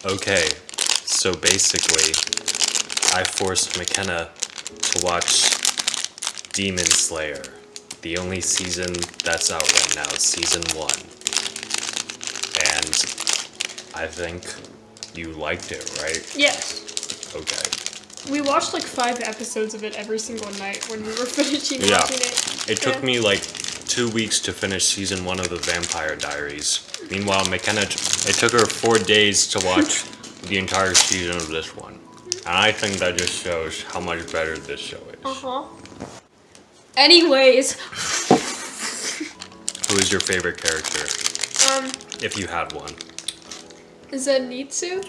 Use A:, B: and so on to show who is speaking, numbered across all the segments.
A: Okay, so basically, I forced McKenna to watch Demon Slayer. The only season that's out right now is season 1. And I think you liked it, right?
B: Yes.
A: Okay.
B: We watched like 5 episodes of it every single night when we were finishing watching it.
A: It took me like 2 weeks to finish season 1 of the Vampire Diaries. Meanwhile, McKenna, it took her 4 days to watch the entire season of this one. And I think that just shows how much better this show is.
B: Anyways.
A: Who is your favorite character? If you had one.
B: Zenitsu?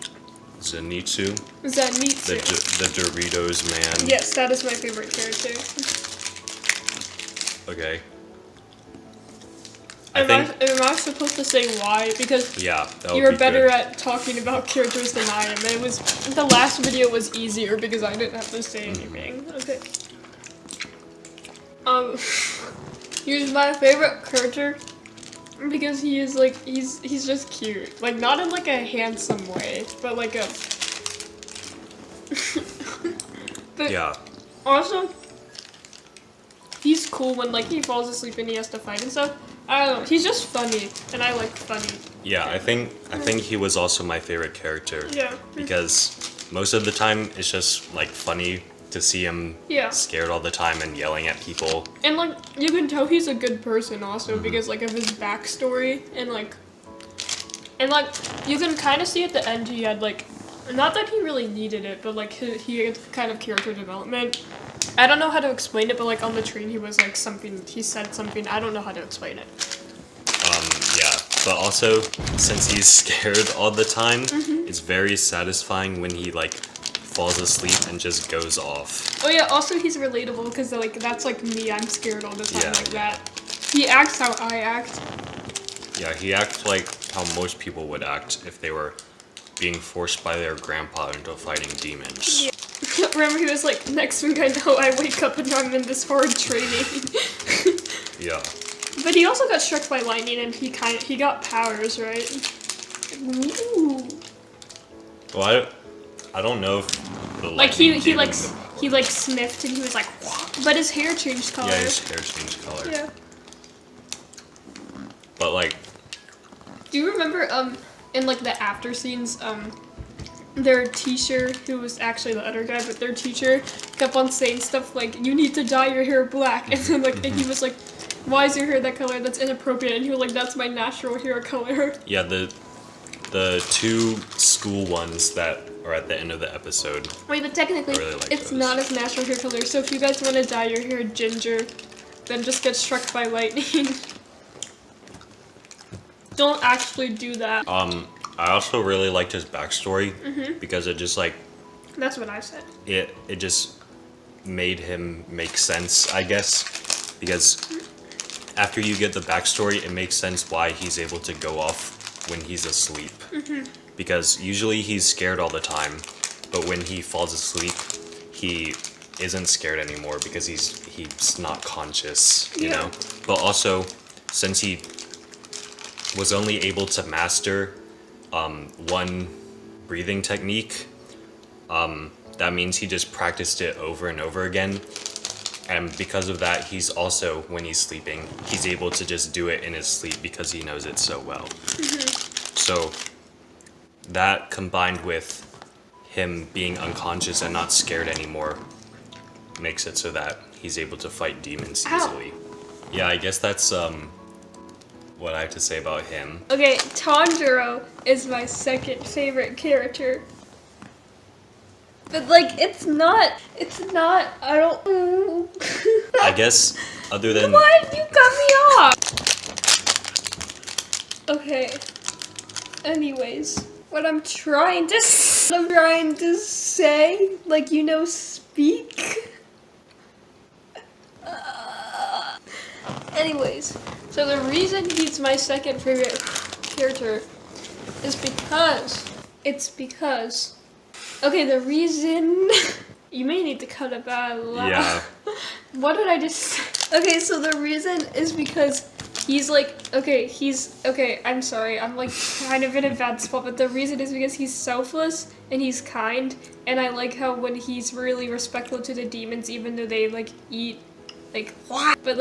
A: Zenitsu?
B: Zenitsu.
A: The Doritos man.
B: Yes, that is my favorite character.
A: Okay.
B: Am I supposed to say why? Because
A: yeah,
B: you're better at talking about characters than I am. It was the last video was easier because I didn't have to say anything. Okay. He's my favorite character because he is like he's just cute. Like not in like a handsome way, but like a but
A: yeah.
B: Also he's cool when like he falls asleep and he has to fight and stuff. I don't know, he's just funny, and I like funny.
A: Yeah, I think he was also my favorite character.
B: Yeah.
A: Because most of the time it's just like funny to see him scared all the time and yelling at people.
B: And like you can tell he's a good person also because like of his backstory and like you can kind of see at the end he had like not that he really needed it, but like he had kind of character development. I don't know how to explain it, but like on the train he was like he said something, I don't know how to explain it.
A: Yeah, but also since he's scared all the time, it's very satisfying when he like falls asleep and just goes off.
B: Oh yeah, also he's relatable because like that's like me, I'm scared all the time that. He acts how I act.
A: Yeah, he acts like how most people would act if they were being forced by their grandpa into fighting demons.
B: Yeah. Remember he was like, next week I know I wake up and I'm in this hard training.
A: Yeah.
B: But he also got struck by lightning and he got powers, right? Ooh.
A: Well, I don't know if the
B: like he sniffed and he was like, but his hair changed color.
A: Yeah, his hair changed color.
B: Yeah.
A: But like,
B: do you remember in like the after scenes their teacher, who was actually the other guy, but their teacher kept on saying stuff like, you need to dye your hair black, and then like and he was like, why is your hair that color? That's inappropriate. And he was like, that's my natural hair color.
A: Yeah, the 2 school ones that are at the end of the episode.
B: Wait, but technically, really like it's not his natural hair color. So if you guys want to dye your hair ginger, then just get struck by lightning. Don't actually do that.
A: I also really liked his backstory because it just like.
B: That's what I said.
A: It just made him make sense, I guess, because after you get the backstory, it makes sense why he's able to go off when he's asleep. Because usually he's scared all the time, but when he falls asleep, he isn't scared anymore because he's not conscious, you know? But also, since he was only able to master one breathing technique, that means he just practiced it over and over again. And because of that, he's also, when he's sleeping, he's able to just do it in his sleep because he knows it so well. So that combined with him being unconscious and not scared anymore makes it so that he's able to fight demons easily. Yeah, I guess that's what I have to say about him. Okay,
B: Tanjiro is my second favorite character. But like, it's not, I don't...
A: I guess, other than...
B: Why did you cut me off? Okay. Anyways, what I'm trying to say, like, you know, speak. Anyways, so the reason he's my second favorite character is because, okay, the reason, you may need to cut it out.
A: Yeah.
B: What did I just say? Okay, so the reason is because he's like, okay, I'm sorry, I'm like kind of in a bad spot, but the reason is because he's selfless and he's kind, and I like how when he's really respectful to the demons, even though they like eat, like, but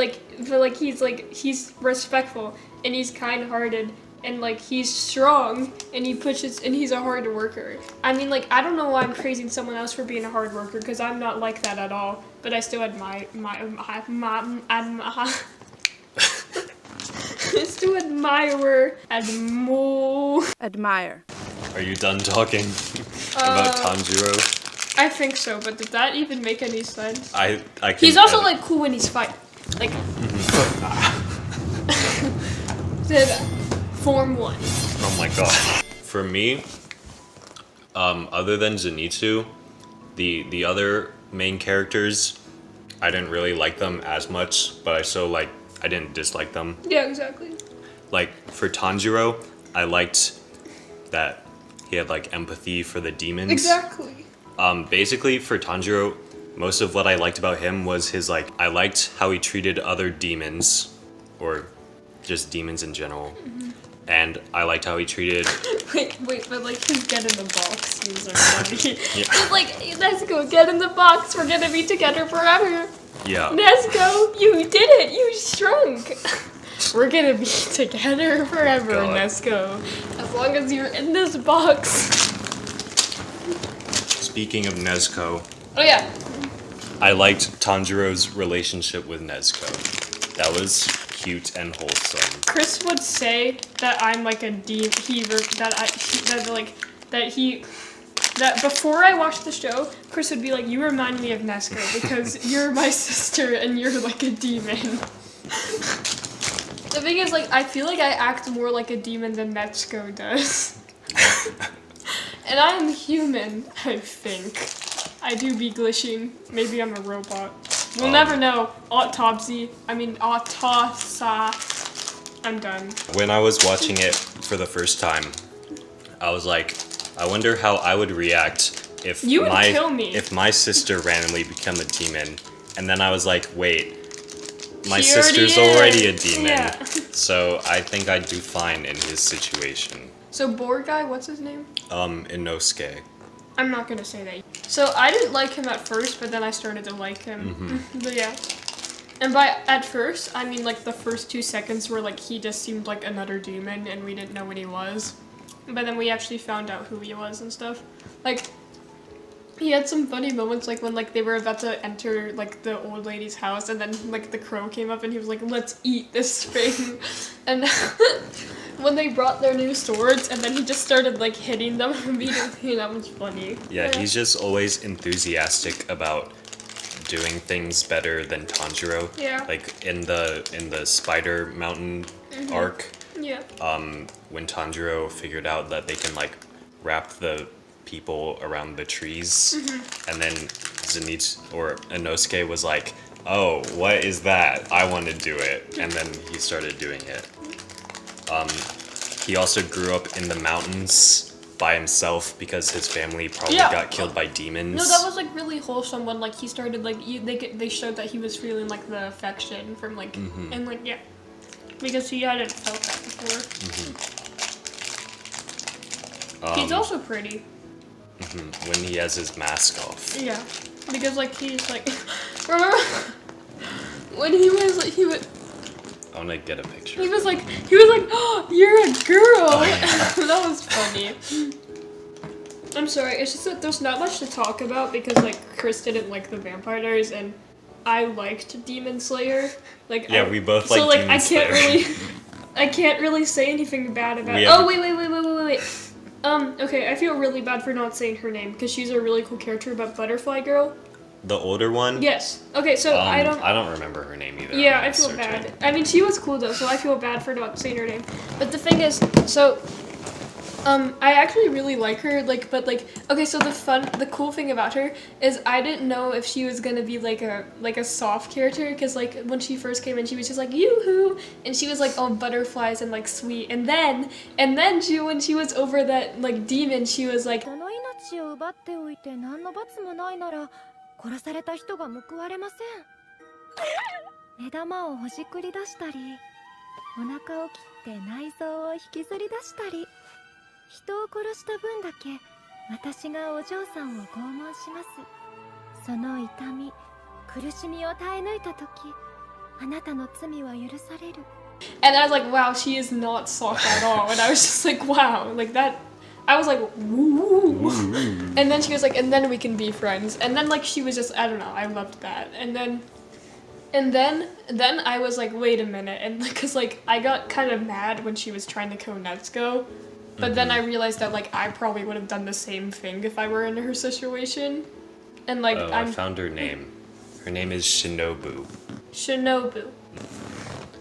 B: he's respectful and he's kind-hearted. And, like, he's strong, and he's a hard worker. I mean, like, I don't know why I'm praising someone else for being a hard worker, because I'm not like that at all. But I still admire
C: Admire.
A: Are you done talking about Tanjiro?
B: I think so, but did that even make any sense?
A: I can
B: He's also,
A: edit.
B: like, cool when he's fighting. Like... Did Form 1.
A: Oh my god. For me, other than Zenitsu, the other main characters, I didn't really like them as much, but I didn't dislike them.
B: Yeah, exactly.
A: Like, for Tanjiro, I liked that he had, like, empathy for the demons.
B: Exactly.
A: Basically, for Tanjiro, most of what I liked about him was his, like, I liked how he treated other demons, or just demons in general. Mm-hmm. And I liked how he treated...
B: Wait, but like his get in the box scenes are funny.
A: Yeah.
B: He's like, Nezuko, get in the box, we're gonna be together forever.
A: Yeah.
B: Nezuko, you did it, you shrunk. We're gonna be together forever,
A: God.
B: Nezuko. As long as you're in this box.
A: Speaking of Nezuko,
B: Oh yeah.
A: I liked Tanjiro's relationship with Nezuko. That was cute and wholesome.
B: Chris would say that I'm like a that before I watched the show, Chris would be like, you remind me of Nezuko because you're my sister and you're like a demon. The thing is, like, I feel like I act more like a demon than Nezuko does. And I am human, I think. I do be glitching. Maybe I'm a robot. We'll never know. Autopsy. I'm done.
A: When I was watching it for the first time, I was like, I wonder how I would react if
B: You would kill me.
A: if my sister randomly became a demon. And then I was like, wait, my
B: She already
A: sister's
B: is.
A: already a demon.
B: Yeah.
A: So I think I'd do fine in his situation.
B: So board guy, what's his name?
A: Inosuke.
B: I'm not gonna say that. So I didn't like him at first, but then I started to like him.
A: Mm-hmm.
B: But yeah. And by at first, I mean like the first 2 seconds were like he just seemed like another demon and we didn't know what he was. But then we actually found out who he was and stuff. Like, he had some funny moments, like when like they were about to enter like the old lady's house, and then like the crow came up and he was like, "Let's eat this thing," and when they brought their new swords, and then he just started like hitting them immediately. That was funny.
A: Yeah, he's just always enthusiastic about doing things better than Tanjiro.
B: Yeah.
A: Like in the Spider Mountain arc,
B: Yeah.
A: when Tanjiro figured out that they can like wrap the people around the trees, and then Inosuke was like, "Oh, what is that? I want to do it," and then he started doing it. He also grew up in the mountains by himself because his family probably got killed by demons.
B: No, that was like really wholesome when like he started like they showed that he was feeling like the affection from like and like yeah, because he hadn't felt that before. He's also pretty.
A: When he has his mask off.
B: Yeah, because like he's like remember when he was like he would.
A: I want to get a picture.
B: He was like, oh, you're a girl. Oh, yeah. That was funny. I'm sorry. It's just that there's not much to talk about because like Chris didn't like the Vampire Diaries and I liked Demon Slayer. Like
A: yeah, we both like. So like Demon Slayer.
B: I can't really say anything bad about. Wait. Okay, I feel really bad for not saying her name because she's a really cool character about Butterfly Girl.
A: The older one?
B: Yes. Okay, so I
A: don't remember her name either.
B: Yeah, I feel bad. I mean, she was cool though, so I feel bad for not saying her name. But the thing is, so I actually really like her. Like, but like, okay, so the cool thing about her is I didn't know if she was gonna be like a soft character because like when she first came in, she was just like yoo-hoo, and she was like all butterflies and like sweet, and then she when she was over that like demon, she was like.
C: 殺された人が報われません。目玉をほじくり出したり、お腹を切って内臓を引きずり出したり、人を殺した分だけ私がお嬢さんを拷問します。その痛み、苦しみを耐え抜いた時、あなたの罪は許される。
B: And I was like, wow, she is not soft at all. And I was just like, wow, like that. I was like, woo. And then she was like, and then we can be friends. And then like she was just, I don't know, I loved that. And then I was like, wait a minute, and because like I got kind of mad when she was trying to kill Netsuko, but then I realized that like I probably would have done the same thing if I were in her situation. And like
A: I found her name. Her name is Shinobu.
B: Shinobu.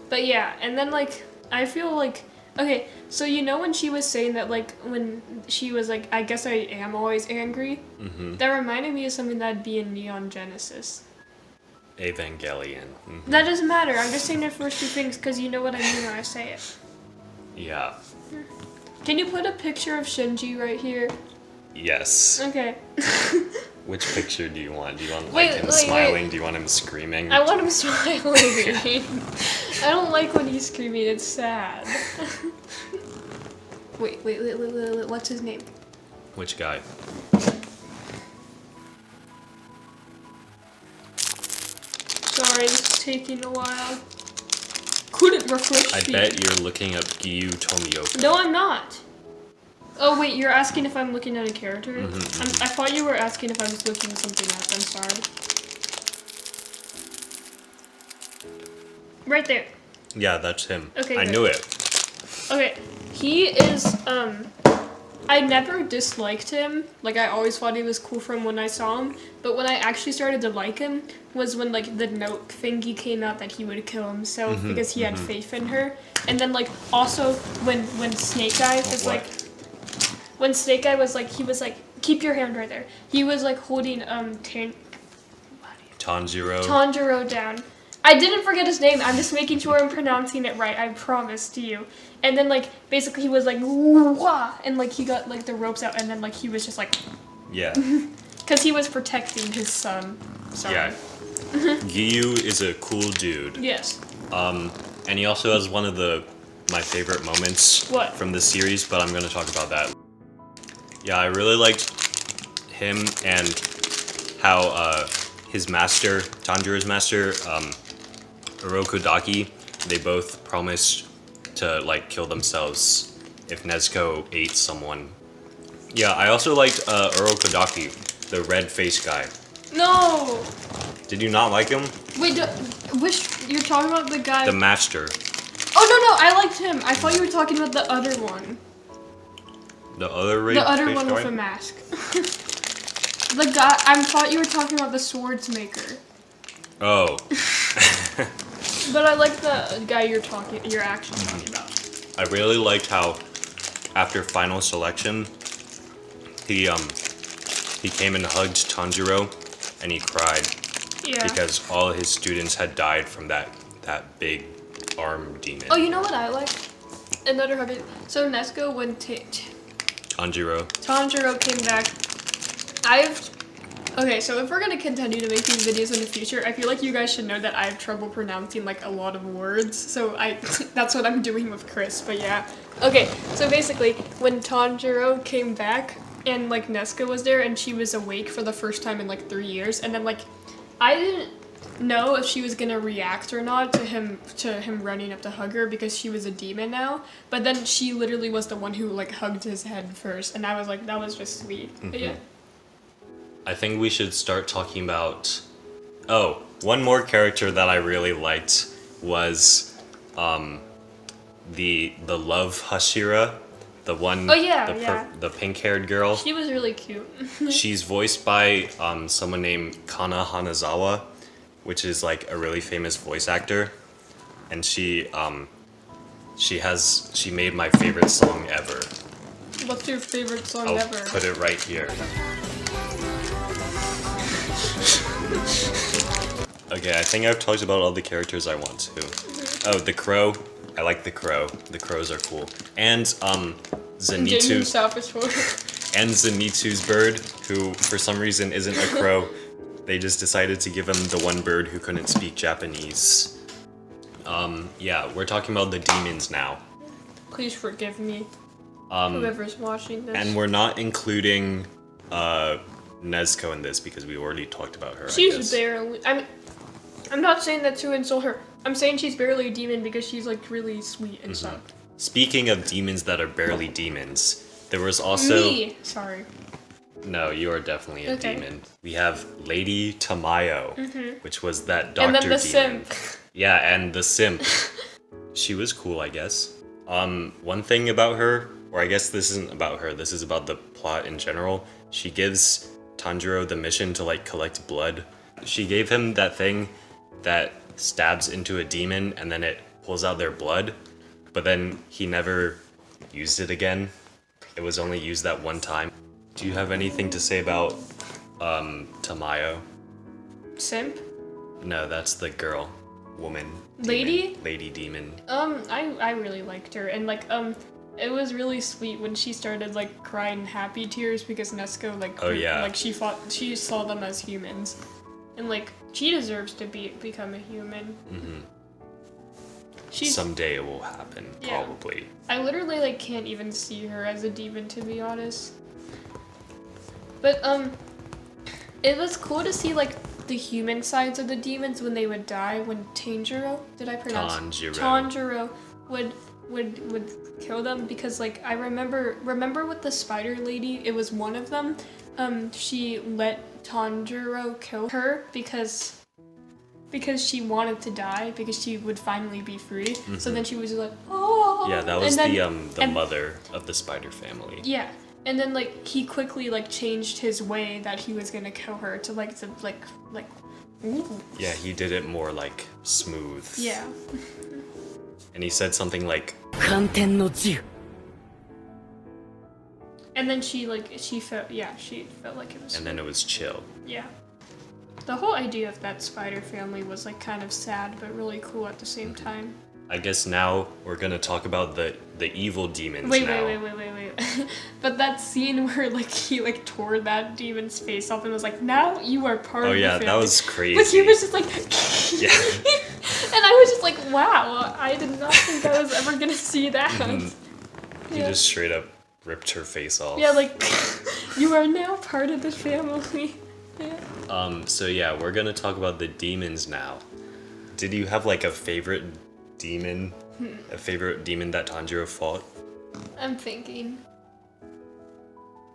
B: But yeah, and then like I feel like, okay, so you know when she was saying that like when she was like, I guess I am always angry, that reminded me of something that'd be in Neon Genesis.
A: Evangelion.
B: That doesn't matter, I'm just saying the first two things because you know what I mean when I say it.
A: Yeah.
B: Can you put a picture of Shinji right here?
A: Yes.
B: Okay.
A: Which picture do you want? Do you want
B: Wait,
A: him
B: wait,
A: smiling?
B: wait.
A: Do you want him screaming?
B: I want him smiling. I don't like when he's screaming, it's sad. Wait, what's his name?
A: Which guy?
B: Sorry, this is taking a while. Couldn't refresh
A: I
B: feed.
A: bet you're looking up Giyu Tomioka.
B: No, I'm not. Oh wait, you're asking if I'm looking at a character? I thought you were asking if I was looking something up, I'm sorry. Right there.
A: Yeah, that's him.
B: Okay,
A: I
B: good.
A: knew it.
B: Okay, he is, I never disliked him. Like, I always thought he was cool from when I saw him. But when I actually started to like him was when, like, the note thingy came out that he would kill himself because he had faith in her. And then, like, also when Snake Eye was,
A: What?
B: like... When Snake Eye was, like, he was, like, keep your hand right there. He was, like, holding, Tanjiro down. I didn't forget his name. I'm just making sure I'm pronouncing it right. I promise to you. And then, like, basically he was like, wah, and, like, he got, like, the ropes out, and then, like, he was just like,
A: Yeah.
B: because he was protecting his son. Sorry.
A: Yeah. Giyu is a cool dude.
B: Yes.
A: And he also has one of my favorite moments from the series, but I'm going to talk about that. Yeah, I really liked him and how his master, Tanjiro's master, Urokodaki, they both promised to like kill themselves if Nezuko ate someone. Yeah, I also liked Urokodaki, the red face guy.
B: No!
A: Did you not like him?
B: Wait, you're talking about the guy...
A: The master.
B: Oh, no, I liked him. I thought you were talking about the other one.
A: The other red
B: The other
A: face
B: one
A: guy?
B: with a mask. The guy, I thought you were talking about the swords maker.
A: Oh.
B: But I like the guy you're actually talking about.
A: I really liked how after final selection he came and hugged Tanjiro and he cried because all his students had died from that big arm demon.
B: Oh, you know what I like? Another hug. So Nezuko when Tanjiro came back, okay, so if we're gonna continue to make these videos in the future, I feel like you guys should know that I have trouble pronouncing like a lot of words, so that's what I'm doing with Chris, but yeah. Okay, so basically, when Tanjiro came back, and like Nezuko was there, and she was awake for the first time in like 3 years, and then like, I didn't know if she was gonna react or not to him running up to hug her because she was a demon now, but then she literally was the one who like hugged his head first, and I was like, that was just sweet. But yeah.
A: I think we should start talking about... Oh, one more character that I really liked was the love Hashira, the one, the pink-haired girl.
B: She was really cute.
A: She's voiced by someone named Kana Hanazawa, which is like a really famous voice actor, and she made my favorite song ever.
B: What's your favorite song
A: I'll
B: ever?
A: put it right here. Okay, I think I've talked about all the characters I want to. Oh, the crow. I like the crow. The crows are cool. And Zenitsu's bird, who for some reason isn't a crow. They just decided to give him the one bird who couldn't speak Japanese. Yeah, we're talking about the demons now.
B: Please forgive me, whoever's watching this.
A: And we're not including Nezuko in this because we already talked about her. I
B: She's
A: guess.
B: barely. I'm not saying that to insult her. I'm saying she's barely a demon because she's like really sweet and stuff.
A: Speaking of demons that are barely demons, there was also
B: Me. Sorry.
A: No, you are definitely a
B: Okay.
A: demon. We have Lady Tamayo, which was that doctor
B: And then the
A: demon.
B: simp.
A: Yeah, and the simp. She was cool, I guess. One thing about her, or I guess this isn't about her, this is about the plot in general. She gives Tanjiro the mission to like collect blood. She gave him that thing that stabs into a demon and then it pulls out their blood, but then he never used it again. It was only used that one time. Do you have anything to say about Tamayo?
B: Simp.
A: No, that's the girl, woman, demon,
B: Lady?
A: lady demon.
B: I really liked her, and like it was really sweet when she started like crying happy tears because Nezuko like like she saw them as humans, and like she deserves to become a human.
A: Someday it will happen, probably.
B: I literally like can't even see her as a demon, to be honest. But it was cool to see like the human sides of the demons when they would die. When Tanjiro, did I pronounce Tanjiro would kill them, because like I remember with the spider lady, it was one of them. She let Tanjiro kill her because she wanted to die, because she would finally be free. So then she was like, oh.
A: Yeah, that was the mother of the spider family.
B: Yeah. And then like he quickly like changed his way that he was gonna kill her to like ooh.
A: Yeah, he did it more like smooth.
B: Yeah.
A: And he said something like,
B: And then she felt like it was.
A: and then it was chill.
B: Yeah. The whole idea of that spider family was like kind of sad but really cool at the same time.
A: I guess now we're gonna talk about the evil demons
B: Wait.
A: now.
B: But that scene where like he like tore that demon's face off and was like, now you are part of the family.
A: That was crazy.
B: Like he was just like
A: Yeah.
B: And I was just like, wow, I did not think I was ever gonna see that.
A: He just straight up ripped her face off.
B: Yeah, like you are now part of the family. Yeah.
A: So yeah, we're gonna talk about the demons now. Did you have like a favorite demon? A favorite demon that Tanjiro fought?
B: I'm thinking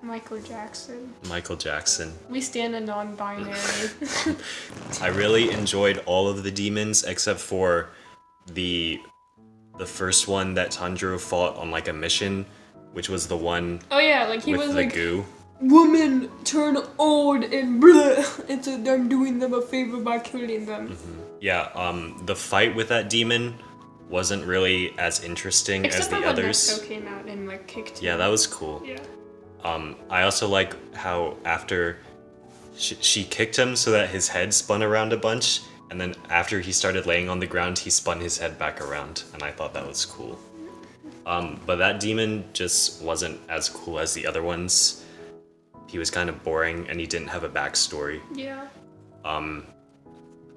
B: Michael Jackson.
A: Michael Jackson.
B: We stand a non-binary.
A: I really enjoyed all of the demons except for the first one that Tanjiro fought on like a mission, which was the one
B: Oh yeah, like he
A: with
B: was
A: the
B: like,
A: goo.
B: women turn old and bleh, and so I'm doing them a favor by killing them.
A: Yeah, the fight with that demon wasn't really as interesting
B: Except
A: as the
B: for when
A: others.
B: Nezuko came out and like kicked him.
A: Yeah, that was cool.
B: Yeah.
A: I also like how after she kicked him so that his head spun around a bunch, and then after he started laying on the ground, he spun his head back around, and I thought that was cool. But that demon just wasn't as cool as the other ones. He was kind of boring, and he didn't have a backstory.
B: Yeah.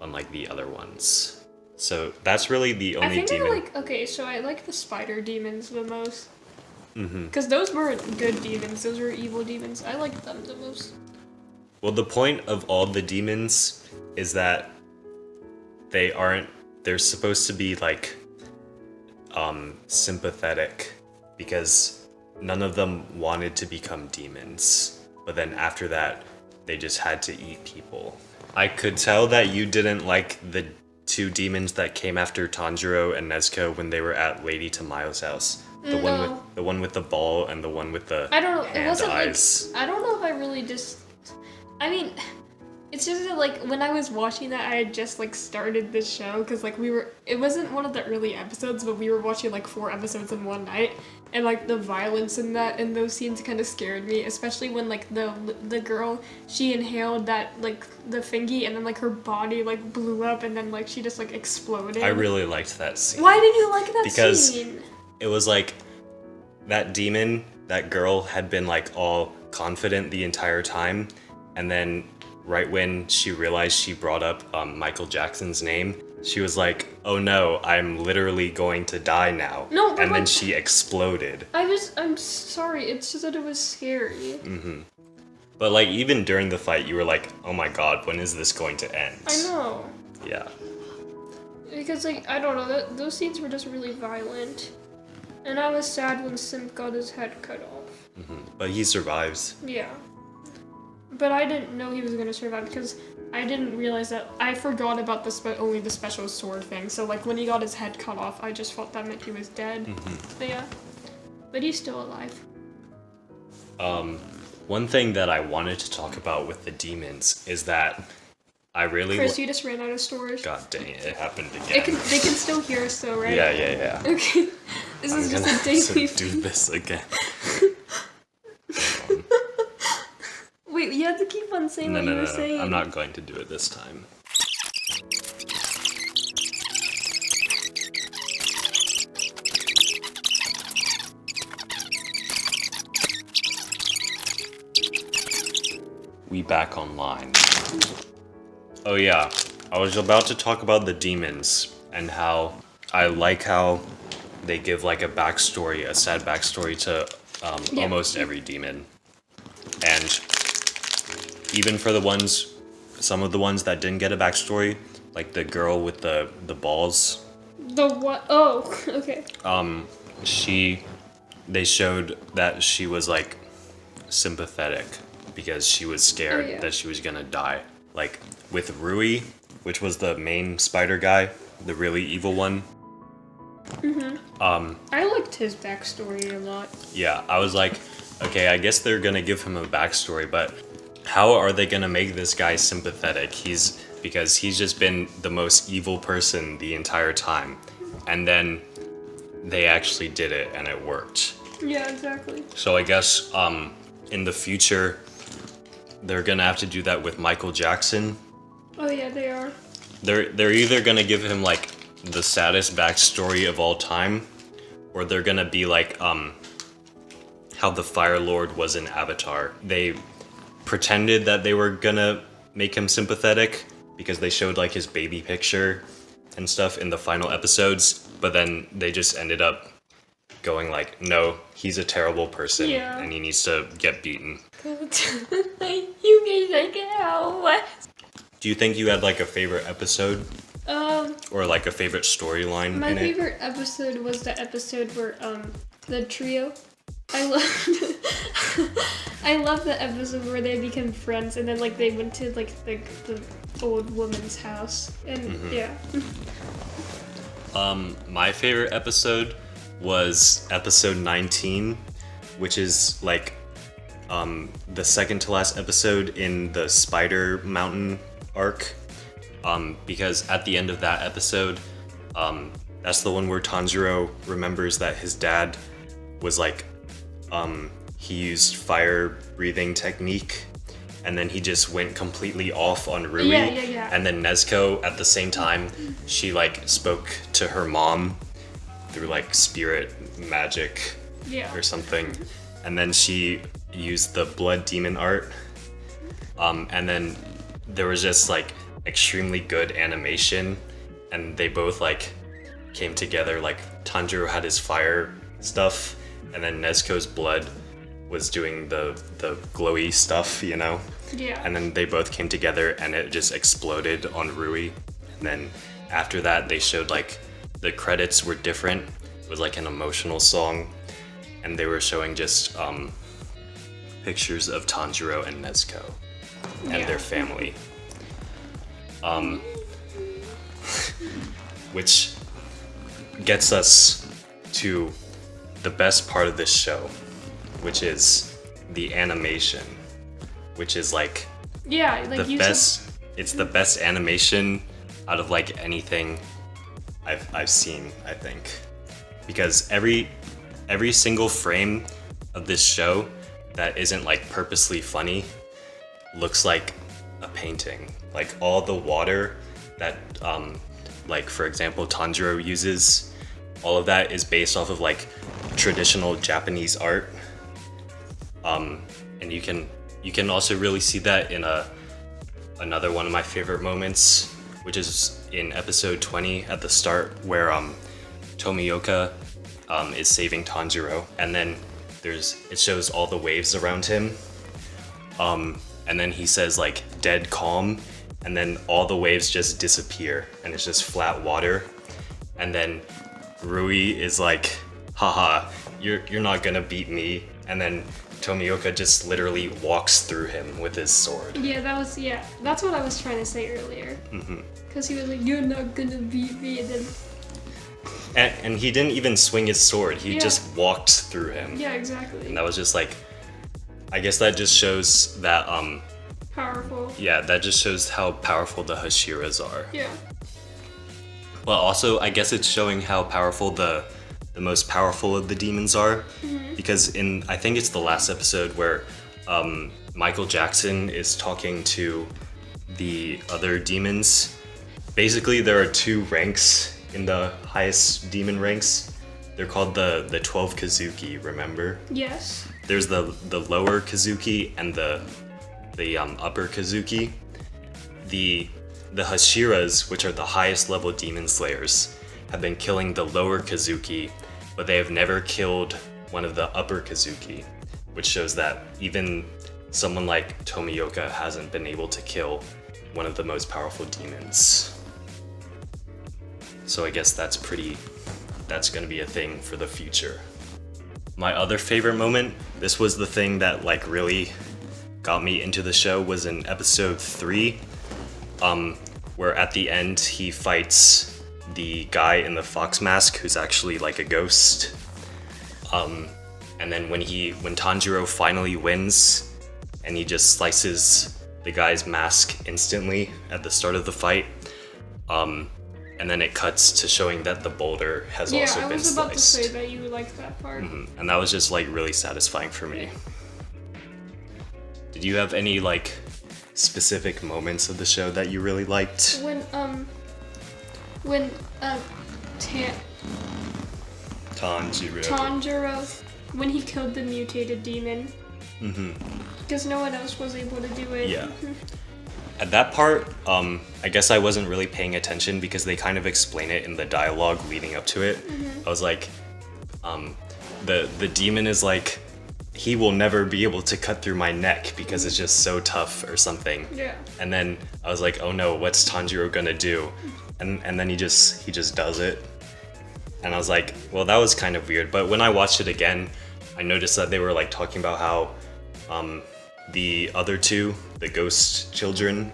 A: Unlike the other ones. So that's really the only
B: I think
A: demon.
B: I like the spider demons the most. Because those weren't good demons, those were evil demons. I liked them the most.
A: Well, the point of all the demons is that they're supposed to be like sympathetic, because none of them wanted to become demons, but then after that they just had to eat people. I could tell that you didn't like the two demons that came after Tanjiro and Nezuko when they were at Lady Tamayo's house. The one with the ball and the one with the
B: I don't know.
A: hand
B: It wasn't
A: eyes.
B: like I don't know if I really just. I mean, it's just that like when I was watching that, I had just like started the show because like it wasn't one of the early episodes, but we were watching like 4 episodes in one night, and like the violence in those scenes kind of scared me, especially when like the girl, she inhaled that like the thingy and then like her body like blew up and then like she just like exploded.
A: I really liked that scene.
B: Why did you like that
A: Because
B: scene?
A: it was like that demon, that girl had been like all confident the entire time, and then right when she realized she brought up Michael Jackson's name, She was like, "Oh no, I'm literally going to die now."
B: No, but
A: and then
B: like-
A: she exploded.
B: I'm sorry, it's just that it was scary.
A: But like even during the fight, you were like, "Oh my god, when is this going to end?"
B: I know.
A: Yeah.
B: Because, like, I don't know, those scenes were just really violent. And I was sad when Simp got his head cut off.
A: But he survives.
B: Yeah. But I didn't know he was gonna survive because I didn't realize that. I forgot about only the special sword thing. So, like, when he got his head cut off, I just thought that meant he was dead. But yeah. But he's still alive.
A: One thing that I wanted to talk about with the demons is that I really
B: Chris, you just ran out of storage.
A: God dang it, it happened again.
B: They can still hear us though, right?
A: Yeah.
B: Okay. This is just a daily.
A: Do this again.
B: Wait, you have to keep on saying what you were saying.
A: I'm not going to do it this time. We back online. Oh yeah, I was about to talk about the demons and how I like how they give like a backstory, a sad backstory to
B: Yeah.
A: almost every demon. And even for some of the ones that didn't get a backstory, like the girl with the balls,
B: The what? Oh, okay.
A: they showed that she was like sympathetic because she was scared
B: Oh, yeah.
A: that she was gonna die. Like with Rui, which was the main spider guy, the really evil one.
B: I liked his backstory a lot.
A: Yeah, I was like, okay, I guess they're gonna give him a backstory, but how are they gonna make this guy sympathetic? Because he's just been the most evil person the entire time. And then they actually did it and it worked.
B: Yeah, exactly.
A: So I guess in the future they're gonna have to do that with Michael Jackson.
B: Oh yeah, they are.
A: They're either gonna give him like the saddest backstory of all time, or they're gonna be like how the Fire Lord was in Avatar. They pretended that they were gonna make him sympathetic because they showed like his baby picture and stuff in the final episodes, but then they just ended up going like, no, he's a terrible person
B: Yeah.
A: and he needs to get beaten.
B: You guys like how?
A: Do you think you had like a favorite episode or like a favorite storyline
B: My
A: in
B: favorite episode was the episode where the trio. I loved I love the episode where they became friends and then like they went to like the old woman's house and yeah.
A: My favorite episode was episode 19, which is like the second to last episode in the Spider Mountain arc. Because at the end of that episode, that's the one where Tanjiro remembers that his dad was like, he used fire breathing technique, and then he just went completely off on Rui.
B: Yeah.
A: And then Nezuko, at the same time, she like spoke to her mom through like spirit magic
B: Yeah.
A: or something, and then she used the blood demon art, and then there was just like extremely good animation, and they both like came together. Like Tanjiro had his fire stuff, and then Nezuko's blood was doing the glowy stuff, you know?
B: Yeah.
A: And then they both came together and it just exploded on Rui. And then after that, they showed like the credits were different. It was like an emotional song, and they were showing just pictures of Tanjiro and Nezuko and
B: Yeah.
A: their family. Which gets us to the best part of this show, which is the animation, which is like
B: Yeah, like
A: the
B: you
A: best. It's the best animation out of like anything I've seen, I think, because every single frame of this show that isn't like purposely funny looks like a painting. Like all the water that like for example Tanjiro uses, all of that is based off of like traditional Japanese art. And you can also really see that in another one of my favorite moments, which is in episode 20 at the start where Tomioka is saving Tanjiro, and then it shows all the waves around him, and then he says like dead calm, and then all the waves just disappear and it's just flat water, and then Rui is like, haha, you're not gonna beat me, and then Tomioka just literally walks through him with his sword.
B: Yeah, that's what I was trying to say earlier. Because he was like, you're not gonna beat me, and then...
A: And he didn't even swing his sword, he just walked through him.
B: Yeah, exactly.
A: And that was just like, I guess that just shows that,
B: powerful.
A: yeah, that just shows how powerful the Hashiras are.
B: Yeah.
A: But also, I guess it's showing how powerful the most powerful of the demons are. Because I think it's the last episode where Michael Jackson is talking to the other demons. Basically, there are 2 ranks in the highest demon ranks. They're called the 12 Kazuki, remember?
B: Yes.
A: There's the lower Kazuki and the upper Kazuki. The Hashiras, which are the highest level demon slayers, have been killing the lower Kazuki, but they have never killed one of the upper Kazuki, which shows that even someone like Tomioka hasn't been able to kill one of the most powerful demons. So I guess that's gonna be a thing for the future. My other favorite moment, this was the thing that like really got me into the show, was in episode 3, where at the end he fights the guy in the fox mask who's actually like a ghost. And then when Tanjiro finally wins and he just slices the guy's mask instantly at the start of the fight, and then it cuts to showing that the boulder has also been sliced.
B: Yeah, I was about to say that you liked that part.
A: And that was just like really satisfying for me. Did you have any like specific moments of the show that you really liked?
B: When Tanjiro, when he killed the mutated demon. Because no one else was able to do it.
A: Yeah. At that part, I guess I wasn't really paying attention because they kind of explain it in the dialogue leading up to it. I was like, the demon is like, he will never be able to cut through my neck because it's just so tough or something.
B: Yeah.
A: And then I was like, oh no, what's Tanjiro gonna do? And then he just does it. And I was like, well, that was kind of weird. But when I watched it again, I noticed that they were like talking about how the other 2, the ghost children,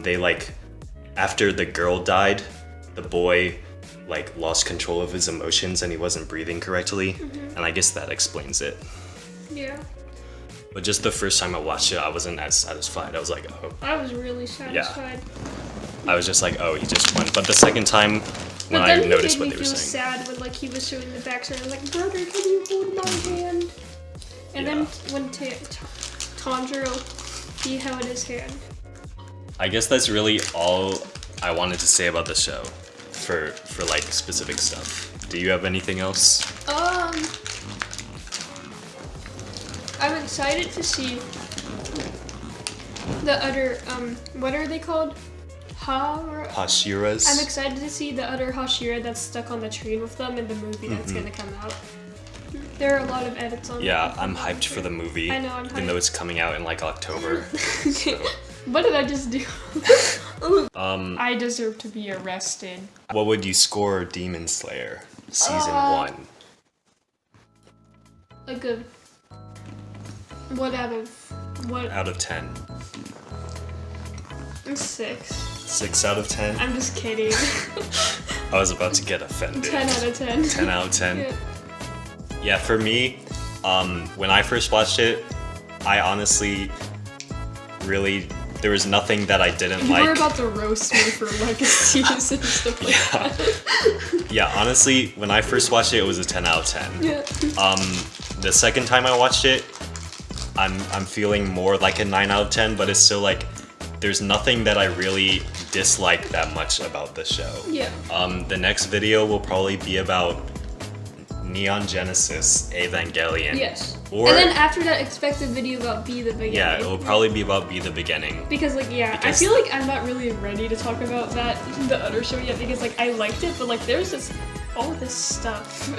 A: they like, after the girl died, the boy like lost control of his emotions and he wasn't breathing correctly. And I guess that explains it.
B: Yeah.
A: But just the first time I watched it, I wasn't as satisfied. I was like, oh.
B: I was really satisfied.
A: I was just like, oh, he just won. But the second time, when I noticed what they were saying.
B: But then he made me feel sad when like he was showing the backstory. I was like, brother, can you hold my hand? And then when Tanjiro, he held his hand.
A: I guess that's really all I wanted to say about the show for like specific stuff. Do you have anything else?
B: I'm excited to see the other, what are they called?
A: Hashiras.
B: I'm excited to see the other Hashira that's stuck on the train with them in the movie that's gonna come out. There are a lot of edits on it.
A: Yeah, I'm hyped for the movie.
B: I know, I'm hyped.
A: Even though it's coming out in like October. So.
B: What did I just do? I deserve to be arrested.
A: What would you score Demon Slayer Season 1?
B: Like a... What
A: out of 10?
B: 6.
A: 6 out of 10?
B: I'm just kidding.
A: I was about to get offended.
B: 10 out of 10.
A: 10 out of 10? Yeah, for me, when I first watched it, I honestly really... There was nothing that I didn't like.
B: You were about to roast me for legacies and stuff like that.
A: Yeah, honestly, when I first watched it, it was a 10 out of 10.
B: Yeah.
A: The second time I watched it, I'm feeling more like a 9 out of 10, but it's still like, there's nothing that I really dislike that much about the show.
B: Yeah.
A: The next video will probably be about Neon Genesis Evangelion.
B: Yes.
A: Or
B: and then after that, expect a video about Be the Beginning.
A: yeah, it will probably be about Be the Beginning.
B: Because like I
A: Because-
B: feel like I'm not really ready to talk about the other show yet because like I liked it, but like there's this all this stuff.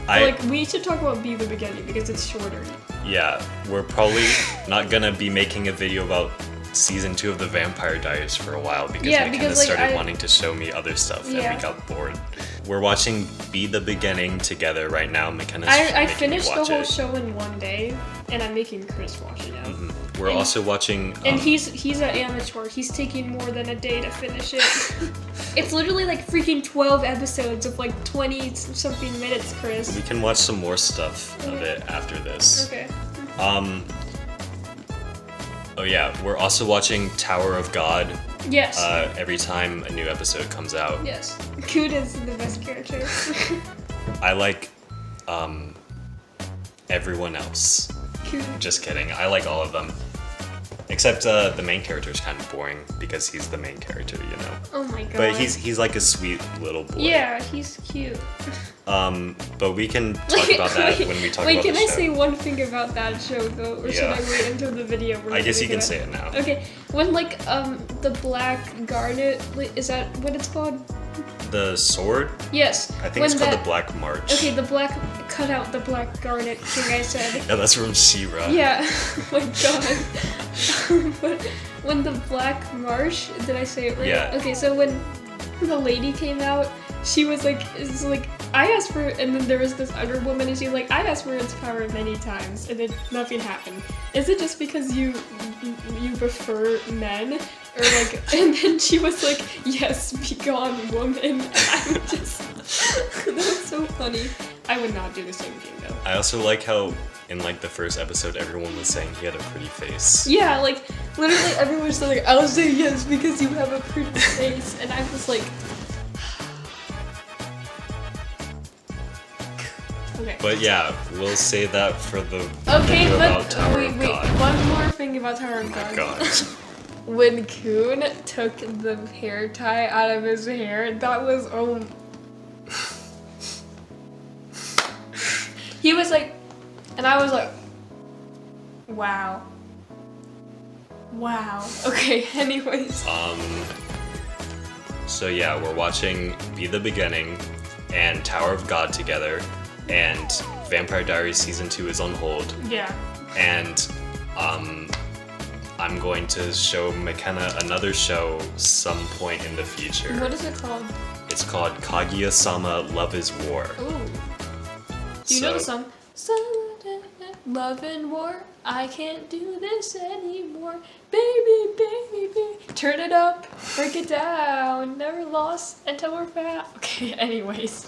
B: Like we should talk about Be the Beginning because it's shorter.
A: Yeah, we're probably not gonna be making a video about season 2 of the Vampire Diaries for a while because McKenna
B: like,
A: started wanting to show me other stuff and we got bored. We're watching Be the Beginning together right now. McKenna's
B: I
A: making me
B: finished the
A: watch
B: whole
A: it.
B: show in one day, and I'm making Chris watch it now.
A: We're also watching.
B: And he's an amateur. He's taking more than a day to finish it. It's literally like freaking 12 episodes of like 20 something minutes, Chris.
A: We can watch some more stuff of it after this.
B: Okay.
A: Oh yeah, we're also watching Tower of God.
B: Yes.
A: Every time a new episode comes out.
B: Yes. Kuda's the best character.
A: I like everyone else.
B: Kuda.
A: Just kidding. I like all of them. Except the main character is kind of boring because he's the main character, you know.
B: Oh my god.
A: But he's like a sweet little boy.
B: Yeah, he's cute.
A: But we can talk about that when we talk about the show.
B: Wait, can I say one thing about that show though, or should I wait until the video?
A: I guess you can say it now.
B: Okay, when like the black garnet, is that what it's called?
A: The sword?
B: Yes.
A: I think it's called the Black March.
B: Okay, the black cut out the black garnet thing I said.
A: Yeah, that's from She-Ra.
B: Yeah. Oh my god. But when the Black Marsh, did I say it right?
A: Yeah.
B: Okay, so when the lady came out, she was like, it's like, I asked for, and then there was this other woman, and she's like, I asked for its power many times, and then nothing happened. Is it just because you prefer men? Or like, and then she was like, yes, be gone, woman. And I would just, that was so funny. I would not do the same thing though.
A: I also like how in like the first episode everyone was saying he had a pretty face.
B: Yeah, like literally everyone was like, I'll say yes because you have a pretty face, and I was like, okay.
A: But yeah, we'll say that for the
B: Okay,
A: video
B: but
A: about Tower
B: wait,
A: of God.
B: one more thing about Tower of
A: Oh my
B: God.
A: god.
B: When Kun took the hair tie out of his hair, that was he was like, and I was like, wow. Okay, anyways.
A: So yeah, we're watching Be the Beginning and Tower of God together, and Vampire Diaries season 2 is on hold.
B: Yeah.
A: And I'm going to show McKenna another show some point in the future.
B: What is it called?
A: It's called Kaguya-sama Love is War.
B: Ooh. Do you know the song? Love and war, I can't do this anymore. Baby, baby, turn it up, break it down. Never lost until we're fat. Okay, anyways.